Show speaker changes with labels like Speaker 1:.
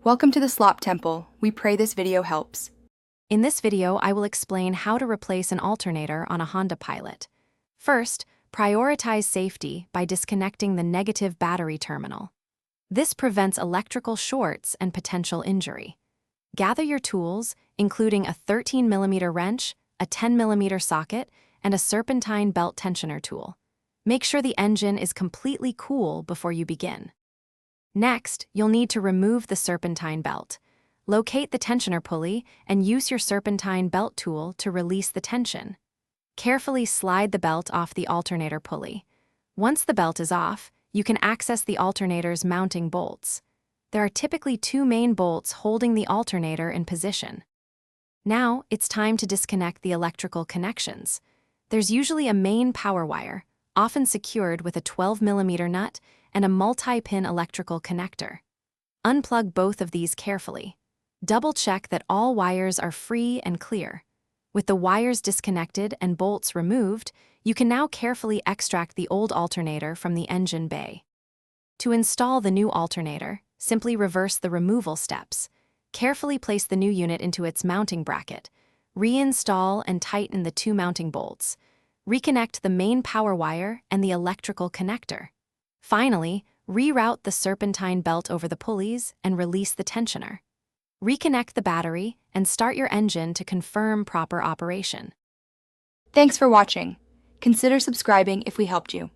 Speaker 1: Welcome to the Slop Temple. We pray this video helps.
Speaker 2: In this video, I will explain how to replace an alternator on a Honda Pilot. First, prioritize safety by disconnecting the negative battery terminal. This prevents electrical shorts and potential injury. Gather your tools, including a 13mm wrench, a 10mm socket, and a serpentine belt tensioner tool. Make sure the engine is completely cool before you begin. Next, you'll need to remove the serpentine belt. Locate the tensioner pulley and use your serpentine belt tool to release the tension. Carefully slide the belt off the alternator pulley. Once the belt is off, you can access the alternator's mounting bolts. There are typically two main bolts holding the alternator in position. Now, it's time to disconnect the electrical connections. There's usually a main power wire, often secured with a 12mm nut and a multi-pin electrical connector. Unplug both of these carefully. Double-check that all wires are free and clear. With the wires disconnected and bolts removed, you can now carefully extract the old alternator from the engine bay. To install the new alternator, simply reverse the removal steps. Carefully place the new unit into its mounting bracket. Reinstall and tighten the two mounting bolts. Reconnect the main power wire and the electrical connector. Finally, reroute the serpentine belt over the pulleys and release the tensioner. Reconnect the battery and start your engine to confirm proper operation.
Speaker 1: Thanks for watching. Consider subscribing if we helped you.